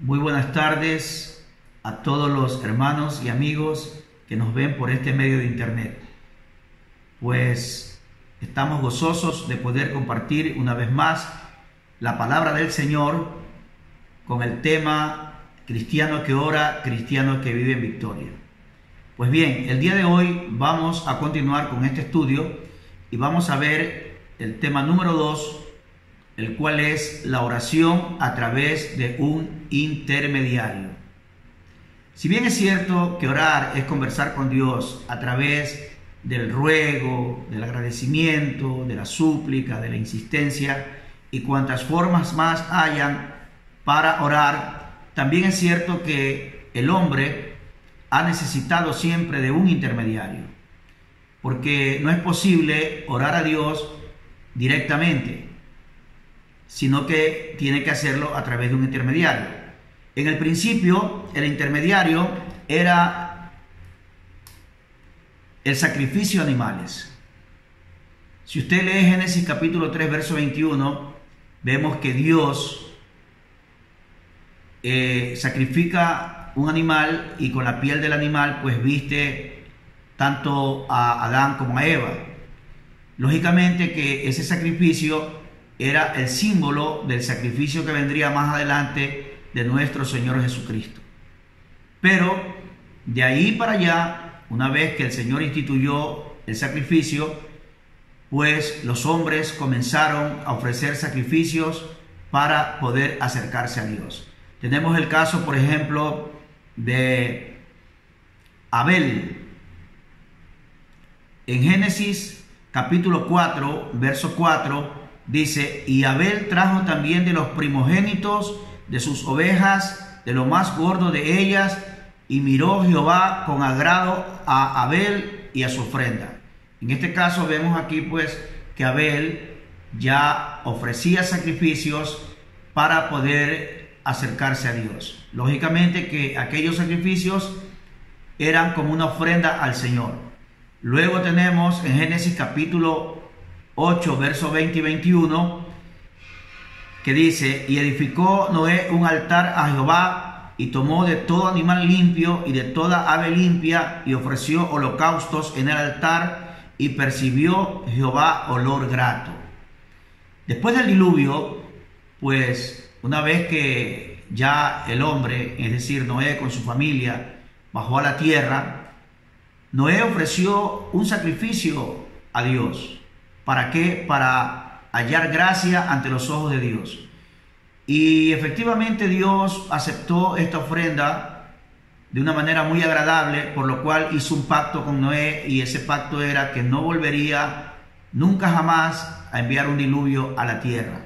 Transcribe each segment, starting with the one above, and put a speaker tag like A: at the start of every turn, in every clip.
A: Muy buenas tardes a todos los hermanos y amigos que nos ven por este medio de internet. Pues estamos gozosos de poder compartir una vez más la palabra del Señor con el tema cristiano que ora, cristiano que vive en victoria. Pues bien, el día de hoy vamos a continuar con este estudio y vamos a ver el tema número 2, el cual es la oración a través de un intermediario. Si bien es cierto que orar es conversar con Dios a través del ruego, del agradecimiento, de la súplica, de la insistencia y cuantas formas más hayan para orar, también es cierto que el hombre ha necesitado siempre de un intermediario, porque no es posible orar a Dios directamente, sino que tiene que hacerlo a través de un intermediario. En el principio, el intermediario era el sacrificio de animales. Si usted lee Génesis capítulo 3, verso 21, vemos que Dios sacrifica un animal y con la piel del animal pues viste tanto a Adán como a Eva. Lógicamente que ese sacrificio era el símbolo del sacrificio que vendría más adelante de nuestro Señor Jesucristo. Pero de ahí para allá, una vez que el Señor instituyó el sacrificio, pues los hombres comenzaron a ofrecer sacrificios para poder acercarse a Dios. Tenemos el caso, por ejemplo, de Abel. En Génesis capítulo 4, verso 4, dice: y Abel trajo también de los primogénitos de sus ovejas, de lo más gordo de ellas, y miró Jehová con agrado a Abel y a su ofrenda. En este caso vemos aquí pues que Abel ya ofrecía sacrificios para poder acercarse a Dios. Lógicamente que aquellos sacrificios eran como una ofrenda al Señor. Luego tenemos en Génesis capítulo 8, versos 20 y 21, que dice: y edificó Noé un altar a Jehová, y tomó de todo animal limpio y de toda ave limpia, y ofreció holocaustos en el altar, y percibió Jehová olor grato. Después del diluvio, pues una vez que ya el hombre, es decir, Noé con su familia, bajó a la tierra, Noé ofreció un sacrificio a Dios. ¿Para qué? Para hallar gracia ante los ojos de Dios. Y efectivamente Dios aceptó esta ofrenda de una manera muy agradable, por lo cual hizo un pacto con Noé, y ese pacto era que no volvería nunca jamás a enviar un diluvio a la tierra.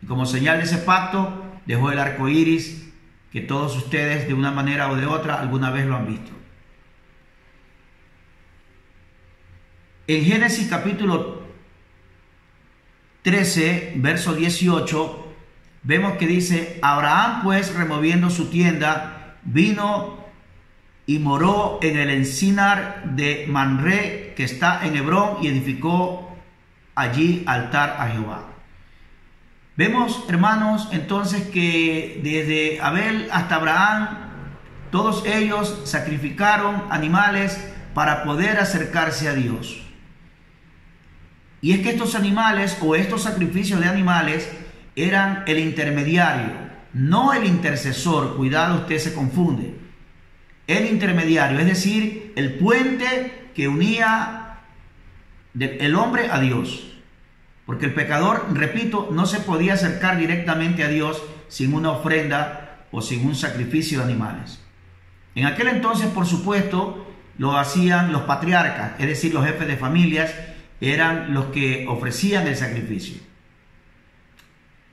A: Y como señal de ese pacto dejó el arco iris, que todos ustedes de una manera o de otra alguna vez lo han visto. En Génesis capítulo 13, verso 18, vemos que dice: Abraham pues, removiendo su tienda, vino y moró en el encinar de Mamre, que está en Hebrón, y edificó allí altar a Jehová. Vemos, hermanos, entonces que desde Abel hasta Abraham, todos ellos sacrificaron animales para poder acercarse a Dios. Y es que estos animales o estos sacrificios de animales eran el intermediario, no el intercesor. Cuidado, usted se confunde. El intermediario, es decir, el puente que unía el hombre a Dios. Porque el pecador, repito, no se podía acercar directamente a Dios sin una ofrenda o sin un sacrificio de animales. En aquel entonces, por supuesto, lo hacían los patriarcas, es decir, los jefes de familias, eran los que ofrecían el sacrificio.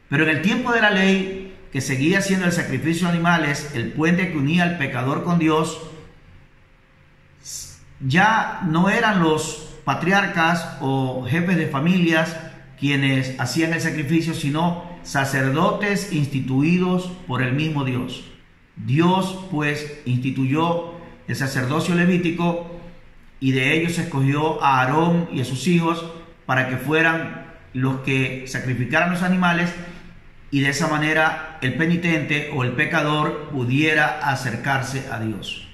A: Pero en el tiempo de la ley, que seguía siendo el sacrificio de animales, el puente que unía al pecador con Dios, ya no eran los patriarcas o jefes de familias quienes hacían el sacrificio, sino sacerdotes instituidos por el mismo Dios. Dios pues instituyó el sacerdocio levítico, y de ellos escogió a Aarón y a sus hijos para que fueran los que sacrificaran los animales, y de esa manera el penitente o el pecador pudiera acercarse a Dios.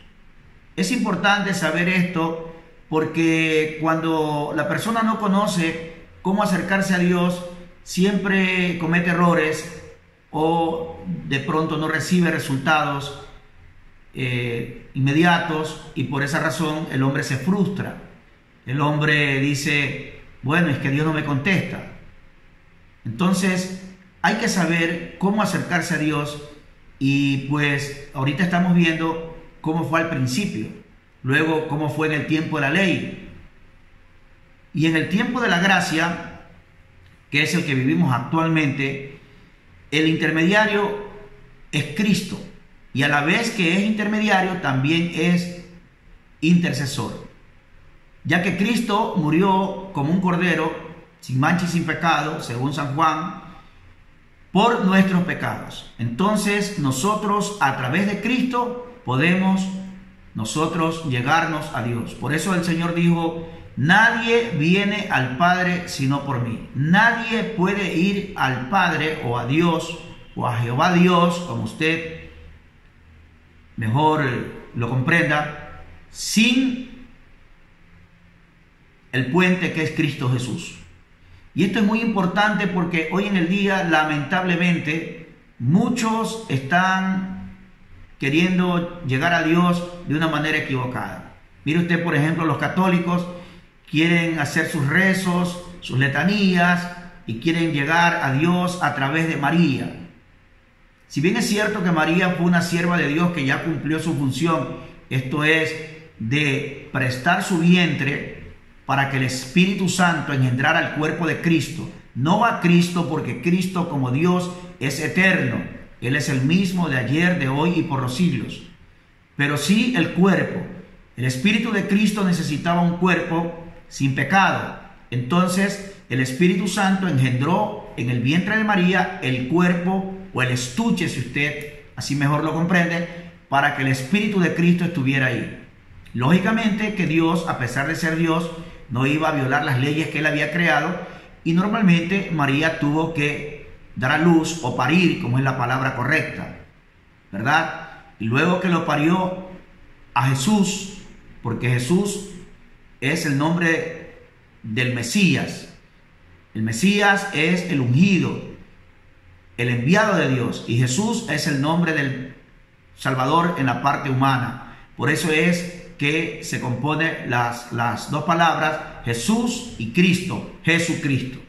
A: Es importante saber esto porque cuando la persona no conoce cómo acercarse a Dios, siempre comete errores o de pronto no recibe resultados inmediatos, y por esa razón el hombre se frustra. El hombre dice, bueno, es que Dios no me contesta. Entonces hay que saber cómo acercarse a Dios, y pues ahorita estamos viendo cómo fue al principio, luego cómo fue en el tiempo de la ley y en el tiempo de la gracia, que es el que vivimos actualmente. El intermediario es Cristo, y a la vez que es intermediario también es intercesor, ya que Cristo murió como un cordero sin mancha y sin pecado, según San Juan, por nuestros pecados. Entonces nosotros a través de Cristo podemos nosotros llegarnos a Dios. Por eso el Señor dijo, nadie viene al Padre sino por mí. Nadie puede ir al Padre o a Dios o a Jehová Dios, como usted mejor lo comprenda, sin el puente que es Cristo Jesús. Y esto es muy importante porque hoy en el día, lamentablemente, muchos están queriendo llegar a Dios de una manera equivocada. Mire usted, por ejemplo, los católicos quieren hacer sus rezos, sus letanías, y quieren llegar a Dios a través de María. Si bien es cierto que María fue una sierva de Dios que ya cumplió su función, esto es, de prestar su vientre para que el Espíritu Santo engendrara el cuerpo de Cristo. No va a Cristo porque Cristo como Dios es eterno. Él es el mismo de ayer, de hoy y por los siglos. Pero sí el cuerpo. El Espíritu de Cristo necesitaba un cuerpo sin pecado. Entonces el Espíritu Santo engendró en el vientre de María el cuerpo o el estuche, si usted así mejor lo comprende, para que el Espíritu de Cristo estuviera ahí. Lógicamente que Dios, a pesar de ser Dios, no iba a violar las leyes que Él había creado, y normalmente María tuvo que dar a luz o parir, como es la palabra correcta, ¿verdad? Y luego que lo parió a Jesús, porque Jesús es el nombre del Mesías. El Mesías es el ungido, el enviado de Dios, y Jesús es el nombre del Salvador en la parte humana. Por eso es que se compone las dos palabras Jesús y Cristo, Jesucristo.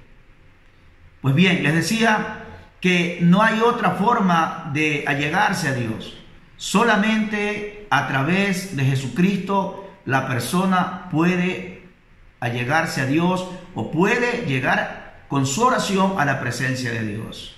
A: Pues bien, les decía que no hay otra forma de allegarse a Dios. Solamente a través de Jesucristo la persona puede allegarse a Dios, o puede llegar con su oración a la presencia de Dios.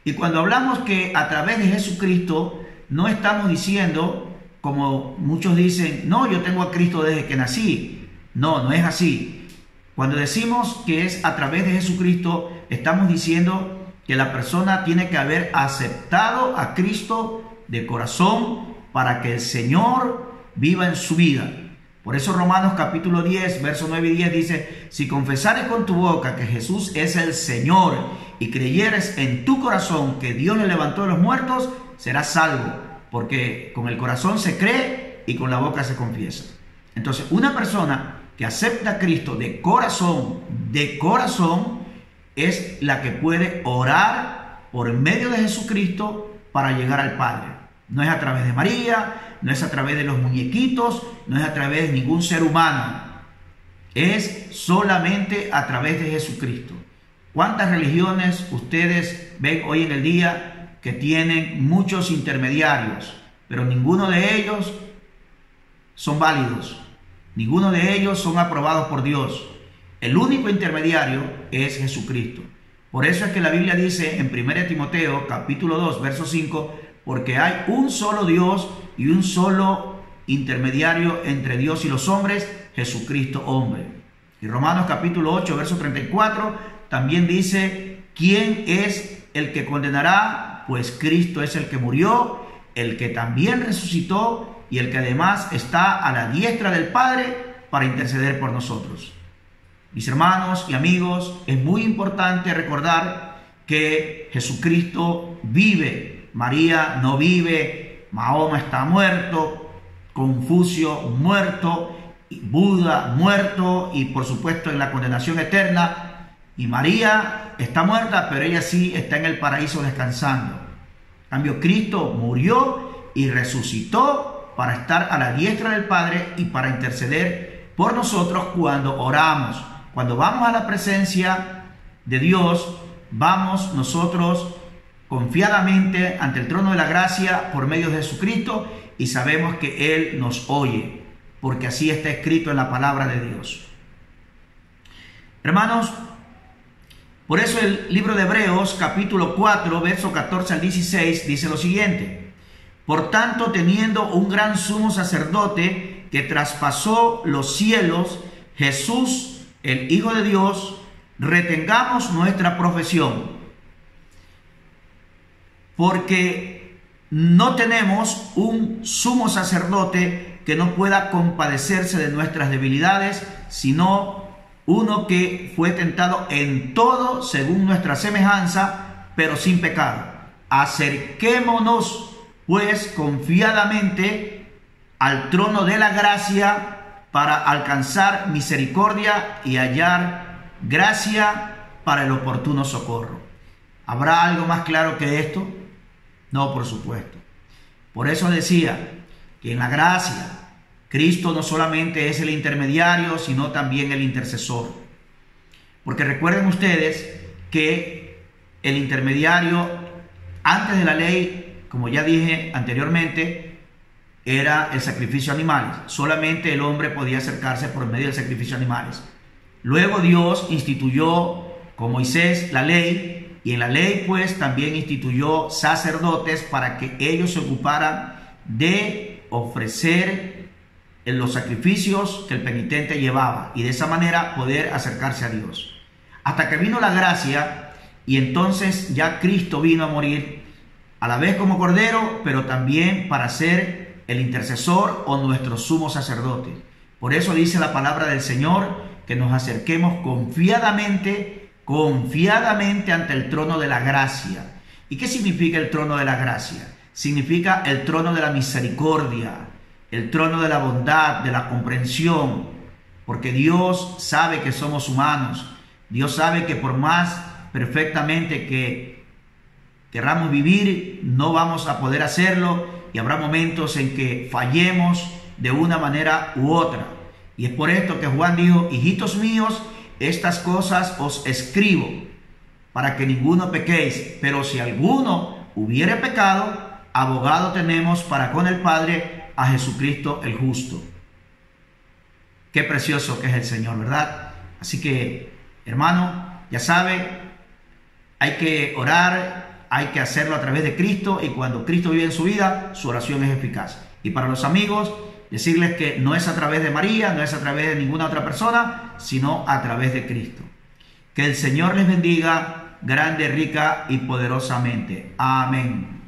A: Y cuando hablamos que a través de Jesucristo, no estamos diciendo, como muchos dicen, no, yo tengo a Cristo desde que nací. No, no es así. Cuando decimos que es a través de Jesucristo, estamos diciendo que la persona tiene que haber aceptado a Cristo de corazón para que el Señor viva en su vida. Por eso Romanos capítulo 10, versos 9 y 10 dice, si confesares con tu boca que Jesús es el Señor y creyeres en tu corazón que Dios le levantó de los muertos, serás salvo, porque con el corazón se cree y con la boca se confiesa. Entonces, una persona que acepta a Cristo de corazón, es la que puede orar por medio de Jesucristo para llegar al Padre. No es a través de María, no es a través de los muñequitos, no es a través de ningún ser humano. Es solamente a través de Jesucristo. ¿Cuántas religiones ustedes ven hoy en el día que tienen muchos intermediarios, pero ninguno de ellos son válidos? Ninguno de ellos son aprobados por Dios. El único intermediario es Jesucristo. Por eso es que la Biblia dice en 1 Timoteo capítulo 2, verso 5, porque hay un solo Dios y un solo intermediario entre Dios y los hombres, Jesucristo hombre. Y Romanos capítulo 8, verso 34, también dice, ¿quién es el que condenará? Pues Cristo es el que murió, el que también resucitó y el que además está a la diestra del Padre para interceder por nosotros. Mis hermanos y amigos, es muy importante recordar que Jesucristo vive, María no vive, Mahoma está muerto, Confucio muerto, Buda muerto y por supuesto en la condenación eterna, y María está muerta, pero ella sí está en el paraíso descansando. En cambio, Cristo murió y resucitó para estar a la diestra del Padre y para interceder por nosotros cuando oramos. Cuando vamos a la presencia de Dios, vamos nosotros confiadamente ante el trono de la gracia por medio de Jesucristo y sabemos que Él nos oye, porque así está escrito en la palabra de Dios. Hermanos, por eso el libro de Hebreos, capítulo 4, verso 14 al 16, dice lo siguiente: por tanto, teniendo un gran sumo sacerdote que traspasó los cielos, Jesús, el Hijo de Dios, retengamos nuestra profesión, porque no tenemos un sumo sacerdote que no pueda compadecerse de nuestras debilidades, sino uno que fue tentado en todo según nuestra semejanza, pero sin pecado. Acerquémonos pues confiadamente al trono de la gracia para alcanzar misericordia y hallar gracia para el oportuno socorro. ¿Habrá algo más claro que esto? No, por supuesto. Por eso decía que en la gracia, Cristo no solamente es el intermediario, sino también el intercesor. Porque recuerden ustedes que el intermediario, antes de la ley, como ya dije anteriormente, era el sacrificio de animales. Solamente el hombre podía acercarse por medio del sacrificio de animales. Luego Dios instituyó con Moisés la ley, y en la ley pues también instituyó sacerdotes para que ellos se ocuparan de ofrecer los sacrificios que el penitente llevaba y de esa manera poder acercarse a Dios. Hasta que vino la gracia y entonces ya Cristo vino a morir a la vez como cordero, pero también para ser el intercesor o nuestro sumo sacerdote. Por eso dice la palabra del Señor que nos acerquemos confiadamente ante el trono de la gracia. ¿Y qué significa el trono de la gracia? Significa el trono de la misericordia, el trono de la bondad, de la comprensión, porque Dios sabe que somos humanos. Dios sabe que por más perfectamente que querramos vivir, no vamos a poder hacerlo y habrá momentos en que fallemos de una manera u otra. Y es por esto que Juan dijo: hijitos míos, estas cosas os escribo para que ninguno pequéis, pero si alguno hubiere pecado, abogado tenemos para con el Padre, a Jesucristo el justo. Qué precioso que es el Señor, ¿verdad? Así que, hermano, ya sabe, hay que orar, hay que hacerlo a través de Cristo, y cuando Cristo vive en su vida, su oración es eficaz. Y para los amigos, decirles que no es a través de María, no es a través de ninguna otra persona, sino a través de Cristo. Que el Señor les bendiga grande, rica y poderosamente. Amén.